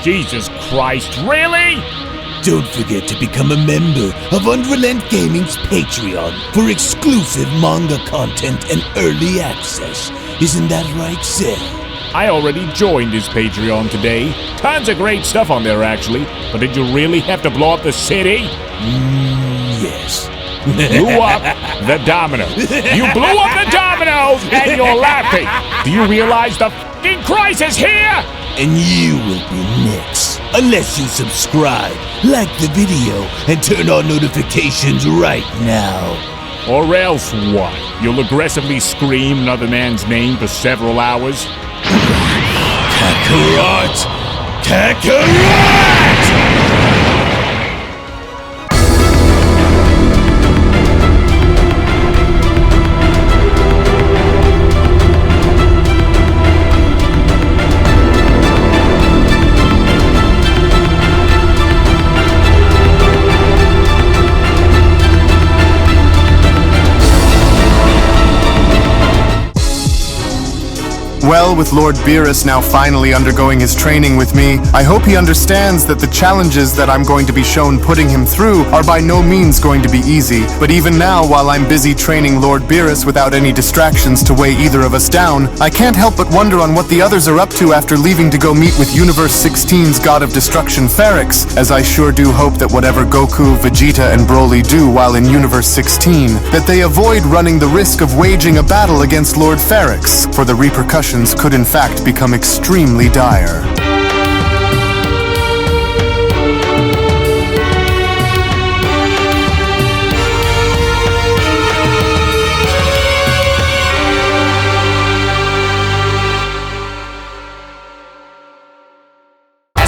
Jesus Christ, really? Don't forget to become a member of UnrealEntGaming's Patreon for exclusive manga content and early access. Isn't that right, Seth? I already joined his Patreon today. Tons of great stuff on there, actually. But did you really have to blow up the city? Yes. Blew up the domino. You blew up the dominoes and you're laughing. Do you realize the f***ing crisis here? And you will be next. Unless you subscribe, like the video, and turn on notifications right now. Or else what? You'll aggressively scream another man's name for several hours? Kakarot! Kakarot! Well, with Lord Beerus now finally undergoing his training with me, I hope he understands that the challenges that I'm going to be shown putting him through are by no means going to be easy. But even now, while I'm busy training Lord Beerus without any distractions to weigh either of us down, I can't help but wonder on what the others are up to after leaving to go meet with Universe 16's God of Destruction, Ferrix, as I sure do hope that whatever Goku, Vegeta, and Broly do while in Universe 16, that they avoid running the risk of waging a battle against Lord Ferrix, for the repercussions could in fact become extremely dire.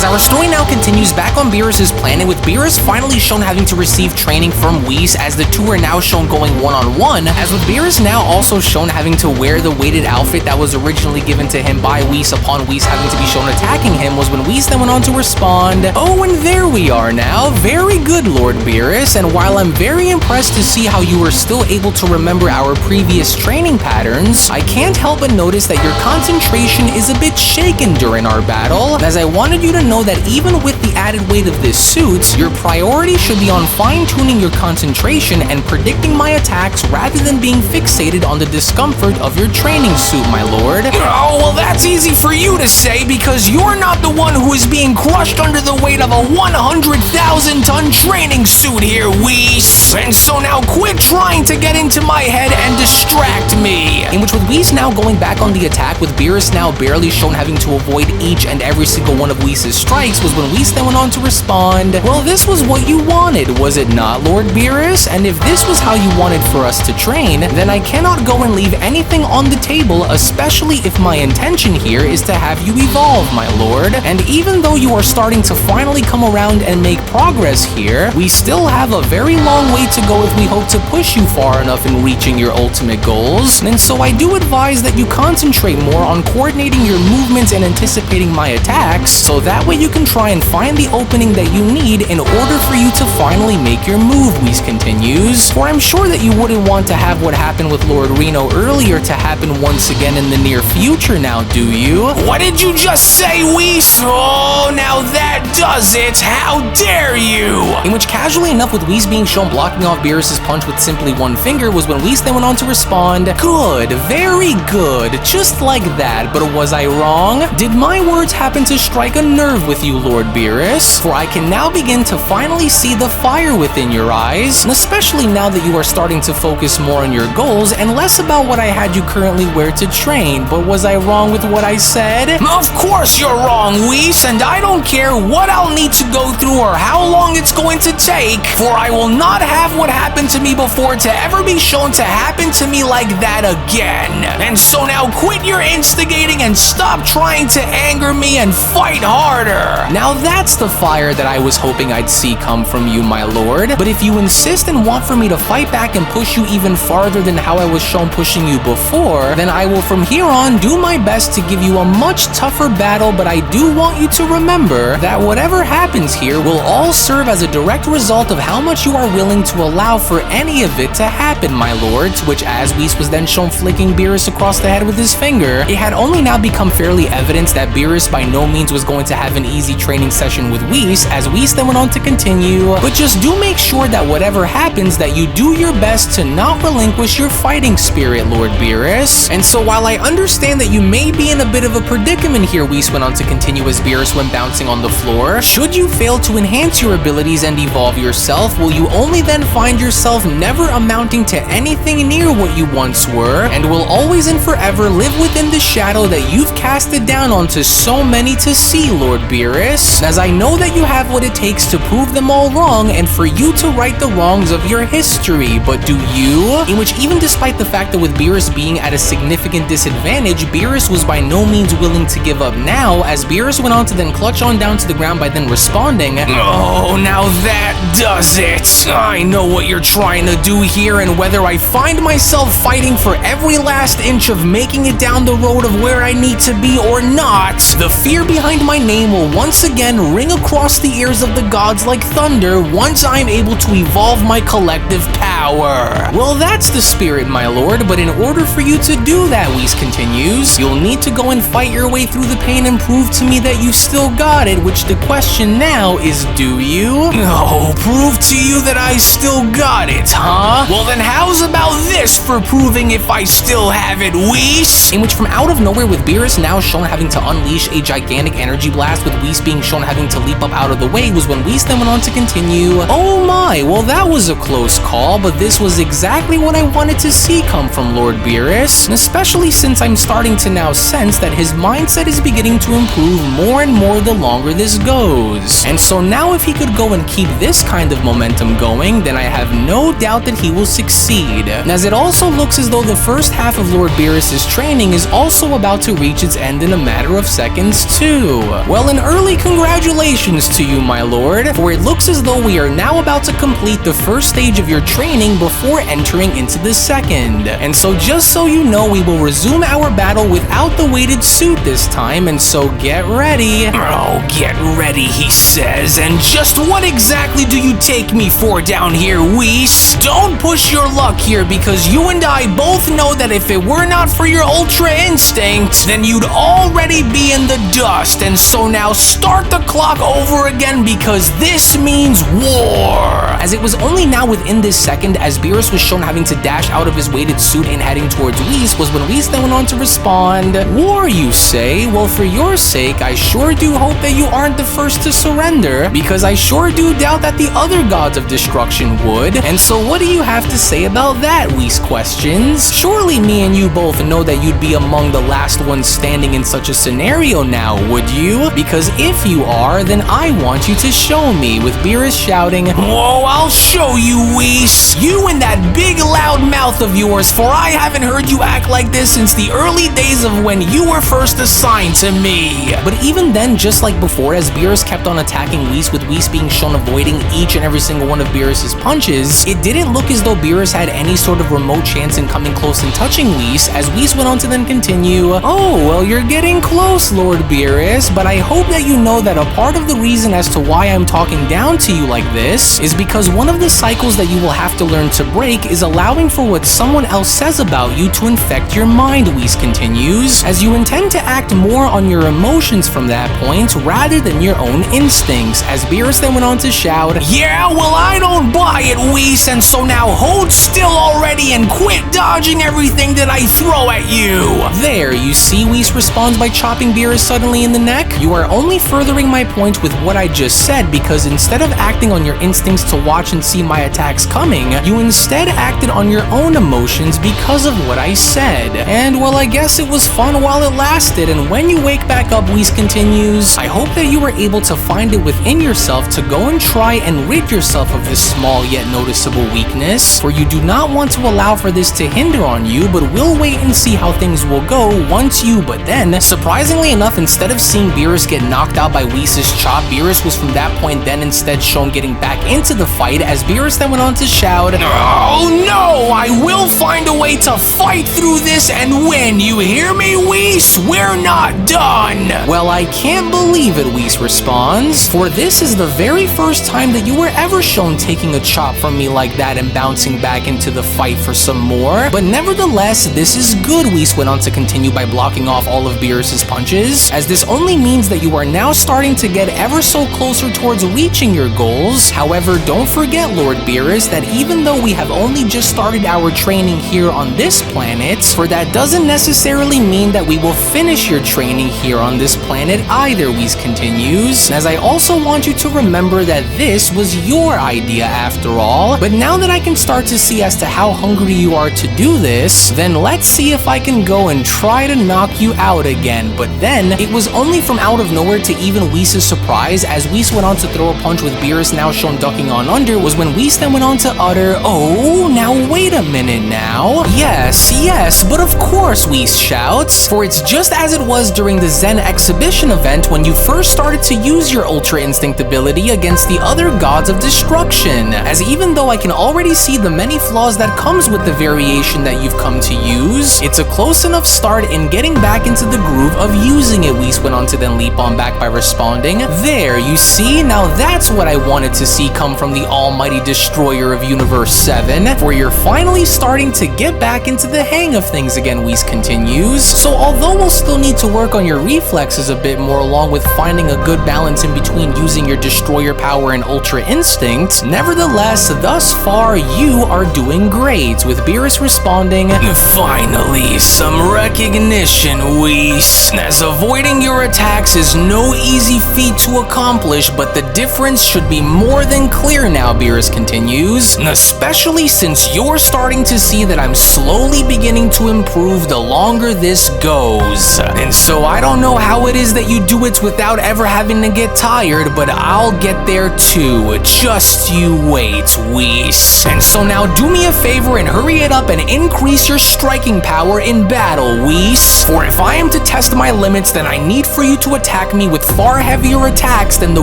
Our story now continues back on Beerus' planet, with Beerus finally shown having to receive training from Whis, as the two are now shown going one-on-one, as with Beerus now also shown having to wear the weighted outfit that was originally given to him by Whis upon Whis having to be shown attacking him, was when Whis then went on to respond, "Oh, and there we are now. Very good, Lord Beerus, and while I'm very impressed to see how you were still able to remember our previous training patterns, I can't help but notice that your concentration is a bit shaken during our battle, as I wanted you to know that even with the added weight of this suit, your priority should be on fine-tuning your concentration and predicting my attacks rather than being fixated on the discomfort of your training suit, my lord." Oh, well, that's easy for you to say, because you're not the one who is being crushed under the weight of a 100,000-ton training suit here, Whis. And so now quit trying to get into my head and distract me. In which, with Whis now going back on the attack, with Beerus now barely shown having to avoid each and every single one of Whis' strikes, was when Whis then went on to respond, "Well, this was what you wanted, was it not, Lord Beerus? And if this was how you wanted for us to train, then I cannot go and leave anything on the table, especially if my intention here is to have you evolve, my lord. And even though you are starting to finally come around and make progress here, we still have a very long way to go if we hope to push you far enough in reaching your ultimate goals. And so I do advise that you concentrate more on coordinating your movements and anticipating my attacks, so that way you can try and find the opening that you need in order for you to finally make your move," Whis continues. "For I'm sure that you wouldn't want to have what happened with Lord Reno earlier to happen once again in the near future now, do you?" "What did you just say, Whis? Oh, now that does it! How dare you!" In which, casually enough, with Whis being shown blocking off Beerus' punch with simply one finger, was when Whis then went on to respond, "Good, very good, just like that, but was I wrong? Did my words happen to strike a nerve with you, Lord Beerus? For I can now begin to finally see the fire within your eyes, and especially now that you are starting to focus more on your goals and less about what I had you currently wear to train. But was I wrong with what I said?" "Of course you're wrong, Whis, and I don't care what I'll need to go through or how long it's going to take, for I will not have what happened to me before to ever be shown to happen to me like that again. And so now quit your instigating and stop trying to anger me and fight harder." Now that's the fire that I was hoping I'd see come from you, my lord. But if you insist and want for me to fight back and push you even farther than how I was shown pushing you before, then I will from here on do my best to give you a much tougher battle, but I do want you to remember that whatever happens here will all serve as a direct result of how much you are willing to allow for any of it to happen, my lord. To which, as Whis was then shown flicking Beerus across the head with his finger, it had only now become fairly evident that Beerus by no means was going to have have an easy training session with Whis, as Whis then went on to continue, but just do make sure that whatever happens that you do your best to not relinquish your fighting spirit, Lord Beerus. And so while I understand that you may be in a bit of a predicament here, Whis went on to continue as Beerus went bouncing on the floor, should you fail to enhance your abilities and evolve yourself, will you only then find yourself never amounting to anything near what you once were, and will always and forever live within the shadow that you've casted down onto so many to see, Lord Beerus, as I know that you have what it takes to prove them all wrong and for you to right the wrongs of your history, but do you? In which, even despite the fact that with Beerus being at a significant disadvantage, Beerus was by no means willing to give up now, as Beerus went on to then clutch on down to the ground by then responding, "Oh, now that does it. I know what you're trying to do here, and whether I find myself fighting for every last inch of making it down the road of where I need to be or not, the fear behind my name will once again ring across the ears of the gods like thunder once I'm able to evolve my collective power." Well, that's the spirit, my lord, but in order for you to do that, Whis continues, you'll need to go and fight your way through the pain and prove to me that you still got it, which the question now is, do you? Oh, prove to you that I still got it, huh? Well then how's about this for proving if I still have it, Whis? In which, from out of nowhere, with Beerus now shown having to unleash a gigantic energy blast, with Whis being shown having to leap up out of the way, was when Whis then went on to continue, "Oh my, well that was a close call, but this was exactly what I wanted to see come from Lord Beerus, and especially since I'm starting to now sense that his mindset is beginning to improve more and more the longer this goes. And so now if he could go and keep this kind of momentum going, then I have no doubt that he will succeed. And as it also looks as though the first half of Lord Beerus' training is also about to reach its end in a matter of seconds too. Well, an early congratulations to you, my lord, for it looks as though we are now about to complete the first stage of your training before entering into the second. And so just so you know, we will resume our battle without the weighted suit this time, and so get ready. Oh, get ready, he says, and just what exactly do you take me for down here, Whis? Don't push your luck here, because you and I both know that if it were not for your ultra instinct, then you'd already be in the dust, and so now start the clock over again, because this means war. As it was only now within this second, as Beerus was shown having to dash out of his weighted suit and heading towards Whis, was when Whis then went on to respond, "War, you say? Well, for your sake, I sure do hope that you aren't the first to surrender, because I sure do doubt that the other gods of destruction would. And so what do you have to say about that?" Whis questions. "Surely me and you both know that you'd be among the last ones standing in such a scenario now, would you? Because if you are, then I want you to show me," with Beerus shouting, "Whoa, I'll show you, Whis. You and that big loud mouth of yours, for I haven't heard you act like this since the early days of when you were first assigned to me." But even then, just like before, as Beerus kept on attacking Whis, with Whis being shown avoiding each and every single one of Beerus' punches, it didn't look as though Beerus had any sort of remote chance in coming close and touching Whis, as Whis went on to then continue, "Oh, well, you're getting close, Lord Beerus, but I hope that you know that a part of the reason as to why I'm talking down to you like this is because one of the cycles that you will have to learn to break is allowing for what someone else says about you to infect your mind," Whis continues, "as you intend to act more on your emotions from that point rather than your own instincts," as Beerus then went on to shout, "Yeah, well, I don't buy it, Whis, and so now hold still already and quit dodging everything that I throw at you." There, you see, Whis responds by chopping Beerus suddenly in the neck. "You are only furthering my point with what I just said, because instead of acting on your instincts to watch and see my attacks coming, you instead acted on your own emotions because of what I said. And well, I guess it was fun while it lasted, and when you wake back up," Whis continues, "I hope that you were able to find it within yourself to go and try and rid yourself of this small yet noticeable weakness, for you do not want to allow for this to hinder on you, but we'll wait and see how things will go once you," but then, surprisingly enough, instead of seeing Beerus get knocked out by Whis' chop, Beerus was from that point then instead shown getting back into the fight, as Beerus then went on to shout, "Oh no, I will find a way to fight through this and win, you hear me, Whis? We're not done." "Well, I can't believe it," Whis responds, "for this is the very first time that you were ever shown taking a chop from me like that and bouncing back into the fight for some more. But nevertheless, this is good," Whis went on to continue by blocking off all of Beerus' punches, "as this only means that you are now starting to get ever so closer towards reaching your goals. However, don't forget, Lord Beerus, that even though we have only just started our training here on this planet, for that doesn't necessarily mean that we will finish your training here on this planet either, Whis continues, as I also want you to remember that this was your idea after all. But now that I can start to see as to how hungry you are to do this, then let's see if I can go and try to knock you out again. But then, it was only from out of nowhere to even Whis' surprise, as Whis went on to throw a punch with Beerus now shown ducking on under, was when Whis then went on to utter, "Oh, now wait a minute now. Yes, but of course," Whis shouts, for it's just as it was during the Zen exhibition event when you first started to use your Ultra Instinct ability against the other gods of destruction, as even though I can already see the many flaws that comes with the variation that you've come to use, it's a close enough start in getting back into the groove of using it, Whis went on to then leap on back by responding, "There, you see, now that's what I wanted to see come from the almighty destroyer of Universe 7, for you're finally starting to get back into the hang of things again," Whis continues. So although we'll still need to work on your reflexes a bit more along with finding a good balance in between using your destroyer power and Ultra Instinct, nevertheless, thus far you are doing great, with Beerus responding, "Finally, some recognition, Whis, as avoiding your attacks is no easy feat to accomplish, but the difference should be more than clear now," Beerus continues, "especially since you're starting to see that I'm slowly beginning to improve the longer this goes. And so I don't know how it is that you do it without ever having to get tired, but I'll get there too. Just you wait, Whis. And so now do me a favor and hurry it up and increase your striking power in battle, Whis. For if I am to test my limits, then I need for you to attack me with far heavier attacks than the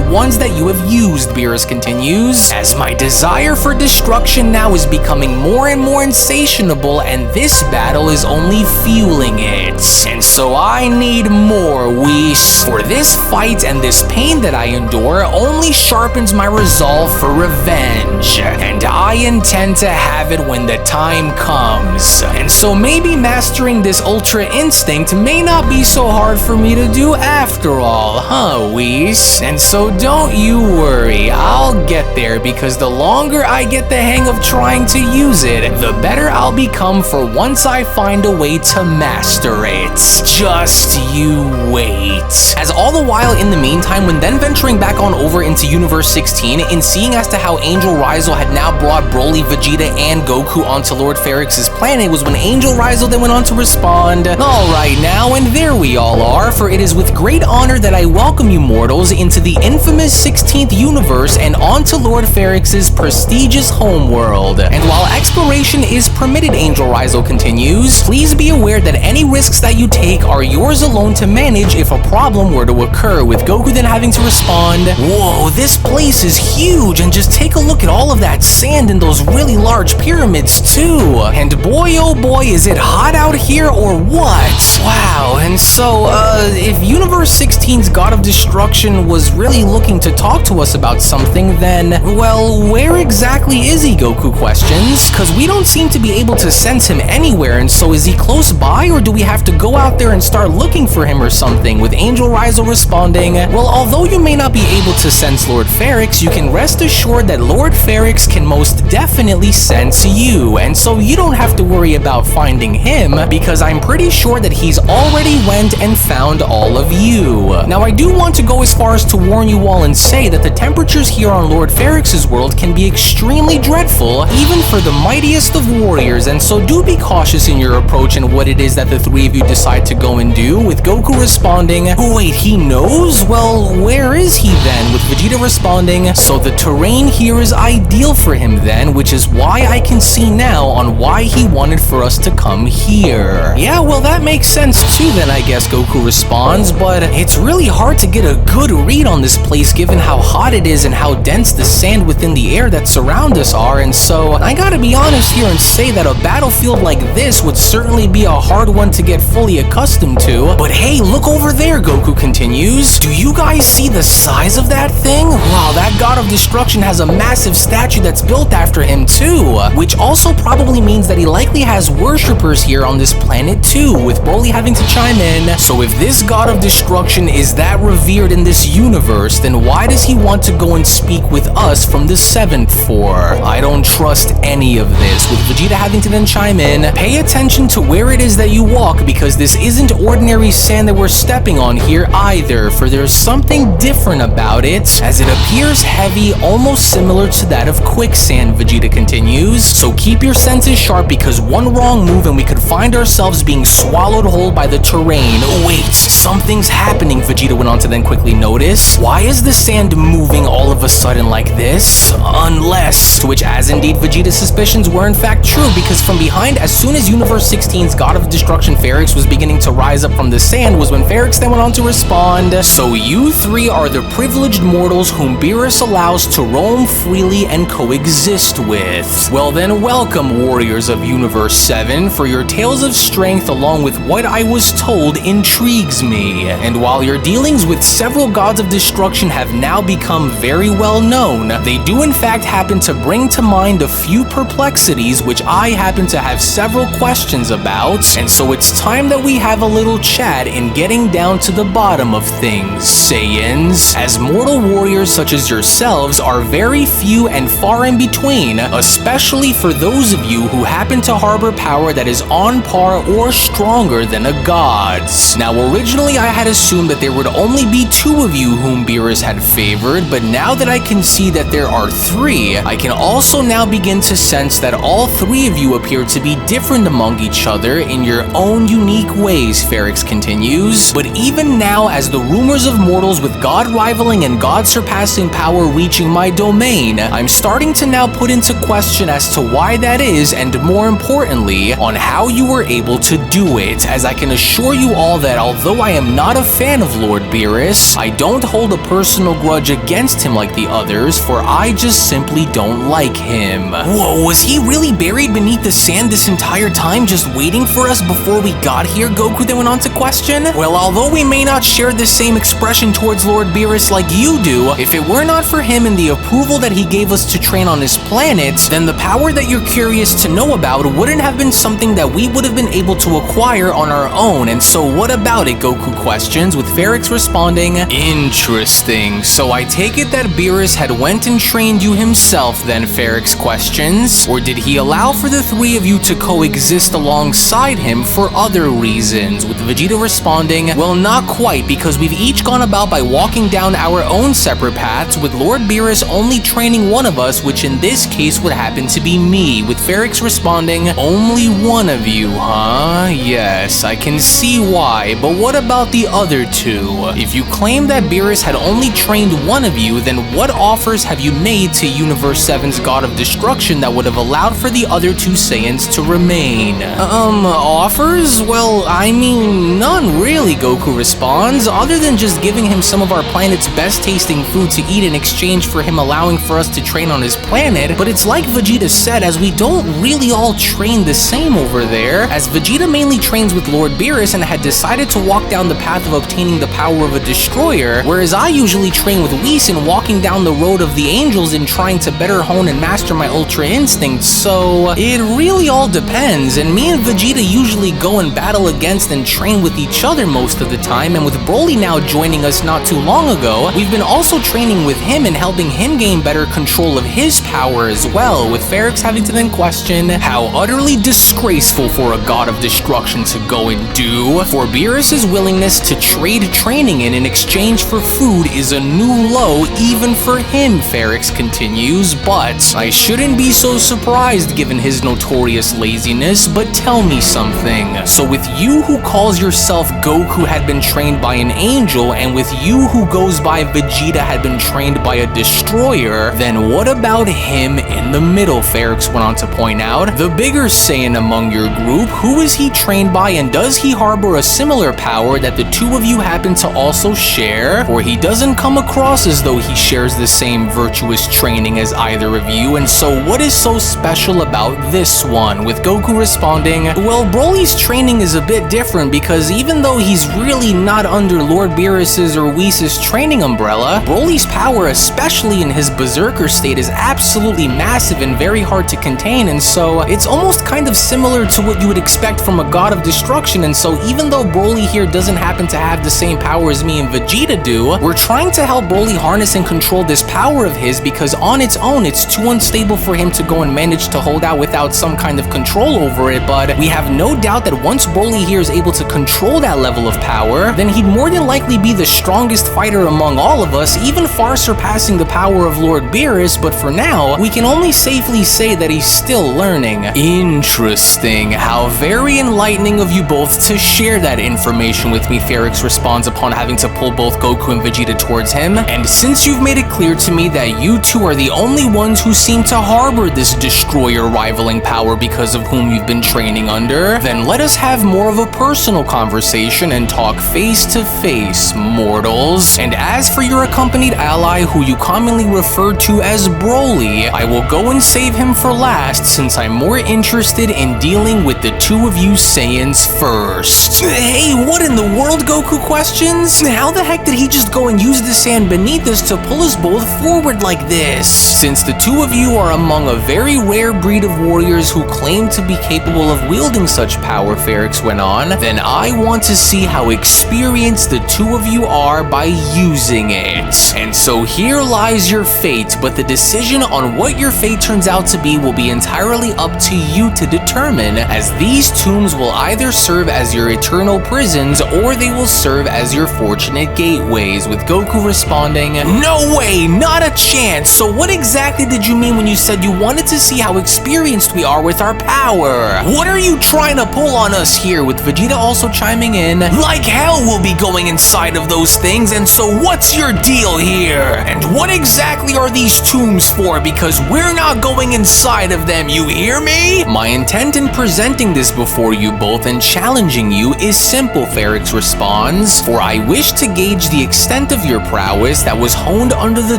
ones that you have used," Beerus continues, "as my desire for destruction now is becoming more and more insatiable, and this battle is only fueling it. And so I need more, Whis, for this fight and this pain that I endure only sharpens my resolve for revenge, and I intend to have it when the time comes. And so maybe mastering this Ultra Instinct may not be so hard for me to do after all, huh, Whis? And so don't you worry, I'll get there, because the longer I get the hang of trying to use it, the better I'll become for once I find a way to master it. Just you wait." As all the while in the meantime, when then venturing back on over into Universe 16, in seeing as to how Angel Rizal had now brought Broly, Vegeta, and Goku onto Lord Ferrex's planet, was when Angel Rizal then went on to respond, "Alright now, and there we all are, for it is with great honor that I welcome you mortals into the infamous 16th universe and onto Lord Ferrex's prestigious homeworld. And while exploration is permitted," Angel Rizal continues, "please be aware that any risks that you take are yours alone to manage if a problem were to occur," with Goku then having to respond, "Whoa, this place is huge, and just take a look at all of that sand and those really large pyramids too. And boy oh boy, is it hot out here or what? Wow, and so, if Universe 16's God of Destruction was really looking to talk to us about something, then, well, where exactly is he?" Goku questions, "cause we don't seem to be able to sense him anywhere, and so is he close by, or do we have to go out there and start looking for him or something?" with Angel Rizal responding, "Well, although you may not be able to sense Lord Ferrex, you can rest assured that Lord Ferrex can most definitely sense you, and so you don't have to worry about finding him, because I'm pretty sure that he's already went and found all of you. Now, I do want to go as far as to warn you all and say that the temperatures here on Lord Ferrex's world can be extremely dreadful, even for the mightiest of warriors, and so do be cautious in your approach and what it is that the three of you decide to go and do," with Goku responding, "Wait, he knows? Well, where is he then?" with Vegeta responding, "So the terrain here is ideal for him then, which is why I can see now on why he wanted for us to come here." "Yeah, well, that makes sense too then, I guess," Goku responds, "but it's really hard to get a good read on this place given how hot it is and how dense the sand within the air that surround us are, and so I gotta be honest here and say that a battlefield like this would certainly be a hard one to get fully accustomed to. But hey, look over there," Goku continues. "Do you guys see the size of that thing? Wow, that God of Destruction has a massive statue that's built after him too, which also probably means that he likely has worshippers here on this planet too, with Broly having to chime in. So if this god of destruction is that revered in this universe, then why does he want to go and speak with us from the 7th for? I don't trust any of this. With Vegeta having to then chime in, pay attention to where it is that you walk, because this isn't ordinary sand that we're stepping on here either, for there's something different about it, as it appears heavy, almost similar to that of quicksand, Vegeta continues. So keep your senses sharp, because one wrong move and we could find ourselves being swallowed whole by the terrain. Wait, something's happening, Vegeta went on to then quickly notice. Why is the sand moving all of a sudden like this? Unless, to which as indeed Vegeta's suspicions were in fact true, because from behind, as soon as Universe 16's God of Destruction Ferrix was beginning to rise up from the sand, was when Ferrix then went on to respond. So you three are the privileged mortals whom Beerus allows to roam freely and coexist with. Well then, welcome, warriors of Universe 7, for your tales of strength along with what I was told intrigues me. And while your dealings with several gods of destruction have now become very well known, they do in fact happen to bring to mind a few perplexities which I happen to have several questions about, and so it's time that we have a little chat in getting down to the bottom of things, Saiyans, as mortal warriors such as yourselves are very few and far in between, especially for those of you who happen to harbor power that is on par or stronger than a god's. Now originally I had assumed that there would only be 2 of you whom Beerus had favored, but now that I can see that there are 3, I can also now begin to sense that all 3 of you appear to be different among each other in your own unique ways, Ferrix continues. But even now, as the rumors of mortals with god-rivaling and god-surpassing power reaching my domain, I'm starting to now put into question as to why that is, and more importantly, on how you were able to do it, as I can assure you all that although I am not a fan of Lord Beerus, I don't hold a personal grudge against him like the others, for I just simply don't like him. Whoa, was he really buried beneath the sand this entire time, just waiting for us before we got here? Goku then went on to question. Well, although we may not share the same expression towards Lord Beerus like you do, if it were not for him and the approval that he gave us to train on his planet, then the power that you're curious to know about wouldn't have been something that we would have been able to acquire on our own. And so what about it, Goku questions, with Ferrix responding, interesting. So I take it that Beerus had went and trained you himself then, Ferrix questions, or did he allow for the 3 of you to coexist alongside him for other reasons? With Vegeta responding, well, not quite, because we've each gone about by walking down our own separate paths, with Lord Beerus only training one of us, which in this case would happen to be me, with Ferrix responding, only one of you, huh? Yes, I can see why, but what about the other 2? If you claim that Beerus had only trained one of you, then what offers have you made to Universe 7's God of Destruction that would have allowed for the other 2 Saiyans to remain? Offers? Well, I mean, none really, Goku responds, other than just giving him some of our planet's best tasting food to eat in exchange for him allowing for us to train on his planet. But it's like Vegeta said, as we don't really all train the same over there, as Vegeta mainly trains with Lord Beerus and had decided to walk down the path of obtaining the power of a destroyer, whereas I usually train with Whis and walking down the road of the angels in trying to better hone and master my ultra instincts. So it really all depends, and me and Vegeta usually go and battle against and train with each other most of the time, and with Broly now joining us not too long ago, we've been also training with him and helping him gain better control of his power as well, with Ferrix having to then question how utterly disgraceful for a god of destruction to go and do, for Beerus' willingness to trade training in exchange for food is a new low even for him, Ferrix continues, but I shouldn't be so surprised given his notorious laziness. But tell me something, so with you who calls yourself Goku had been trained by an angel, and with you who goes by Vegeta had been trained by a destroyer, then what about him in the middle, Ferrix went on to point out, the bigger Saiyan among your group? Who is he trained by, and does he harbor a similar power that the 2 of you happen to also share? Or he doesn't come across as though he shares the same virtuous training as either of you, and so what is so special about this one? With Goku responding, well, Broly's training is a bit different, because even though he's really not under Lord Beerus's or Whis' training umbrella, Broly's power, especially in his berserker state, is absolutely massive and very hard to contain, and so it's almost kind of similar to what you would expect from a god of destruction Destruction, and so even though Broly here doesn't happen to have the same power as me and Vegeta do, we're trying to help Broly harness and control this power of his because on its own, it's too unstable for him to go and manage to hold out without some kind of control over it, but we have no doubt that once Broly here is able to control that level of power, then he'd more than likely be the strongest fighter among all of us, even far surpassing the power of Lord Beerus, but for now, we can only safely say that he's still learning. Interesting. How very enlightening of you both to share that information with me, Ferrix responds upon having to pull both Goku and Vegeta towards him, and since you've made it clear to me that you two are the only ones who seem to harbor this destroyer rivaling power because of whom you've been training under, then let us have more of a personal conversation and talk face to face, mortals. And as for your accompanied ally who you commonly refer to as Broly, I will go and save him for last since I'm more interested in dealing with the two of you Saiyans first. Hey, what in the world, Goku questions? How the heck did he just go and use the sand beneath us to pull us both forward like this? Since the two of you are among a very rare breed of warriors who claim to be capable of wielding such power, Ferrix went on, then I want to see how experienced the two of you are by using it. And so here lies your fate, but the decision on what your fate turns out to be will be entirely up to you to determine, as these tombs will either serve as your eternal prisons or they will serve as your fortunate gateways, with Goku responding, "No way, not a chance. So what exactly did you mean when you said you wanted to see how experienced we are with our power? What are you trying to pull on us here?" with Vegeta also chiming in, "Like hell we'll be going inside of those things, and so what's your deal here? And what exactly are these tombs for? Because we're not going inside of them, you hear me?" My intent in presenting this before you both and challenging you is simple, Ferrix responds, for I wish to gauge the extent of your prowess that was honed under the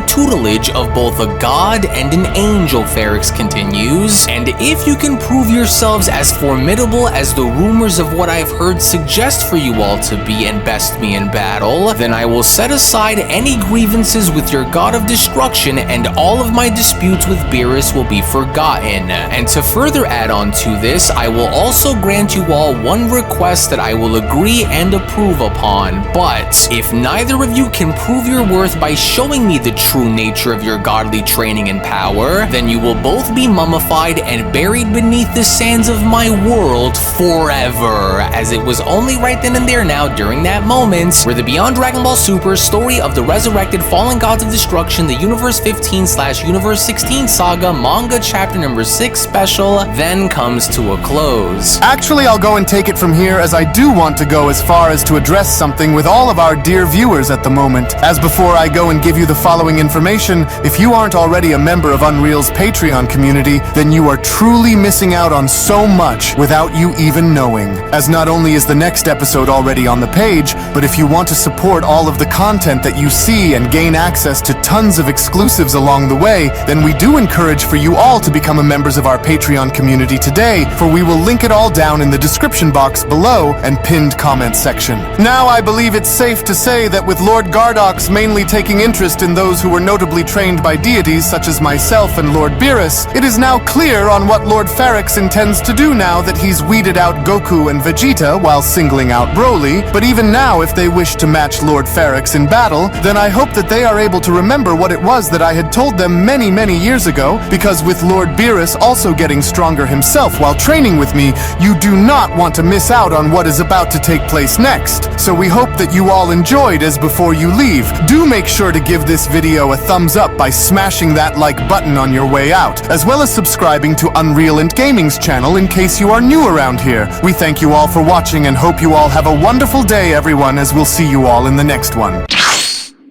tutelage of both a god and an angel, Ferrix continues, and if you can prove yourselves as formidable as the rumors of what I've heard suggest for you all to be and best me in battle, then I will set aside any grievances with your god of destruction and all of my disputes with Beerus will be forgotten. And to further add on to this, I will also grant you all one request that I will agree and approve upon, but if neither of you can prove your worth by showing me the true nature of your godly training and power, then you will both be mummified and buried beneath the sands of my world forever, as it was only right then and there now during that moment where the Beyond Dragon Ball Super story of the Resurrected Fallen Gods of Destruction, the Universe 15/Universe 16 Saga Manga Chapter number 6 special then comes to a close. Actually, I'll go and take it from here, as I do want to go as far as to address something with all of our dear viewers at the moment. As before I go and give you the following information, if you aren't already a member of Unreal's Patreon community, then you are truly missing out on so much without you even knowing. As not only is the next episode already on the page, but if you want to support all of the content that you see and gain access to tons of exclusives along the way, then we do encourage for you all to become members of our Patreon community today, for we will link it all down in the description box below and pinned comment section. Now I believe it's safe to say that with Lord Gardox mainly taking interest in those who were notably trained by deities such as myself and Lord Beerus, it is now clear on what Lord Ferrix intends to do now that he's weeded out Goku and Vegeta while singling out Broly. But even now, if they wish to match Lord Ferrix in battle, then I hope that they are able to remember what it was that I had told them many, many years ago, because with Lord Beerus also getting stronger himself while training with me, you do not want to miss out on what is about to take place next. So we hope that you all enjoyed. As before you leave, do make sure to give this video a thumbs up by smashing that like button on your way out, as well as subscribing to UnrealEntGaming's channel in case you are new around here. We thank you all for watching and hope you all have a wonderful day, everyone, as we'll see you all in the next one.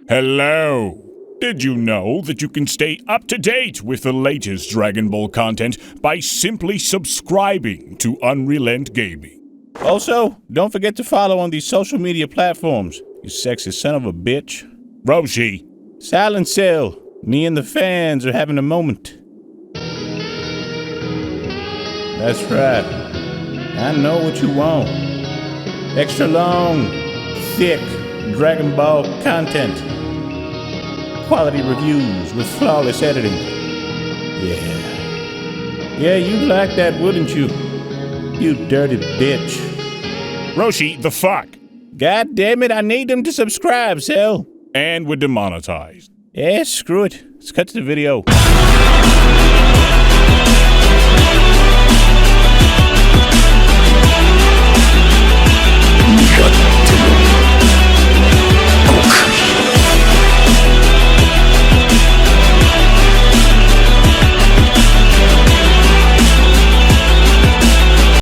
Hello. Did you know that you can stay up to date with the latest Dragon Ball content by simply subscribing to UnrealEntGaming? Also, don't forget to follow on these social media platforms, you sexy son of a bitch. Roshi. Silent Cell, me and the fans are having a moment. That's right. I know what you want. Extra long, thick Dragon Ball content. Quality reviews with flawless editing. Yeah, you'd like that, wouldn't you? You dirty bitch. Roshi, the fuck? God damn it, I need them to subscribe, Cell. And we're demonetized. Yeah, screw it. Let's cut to the video.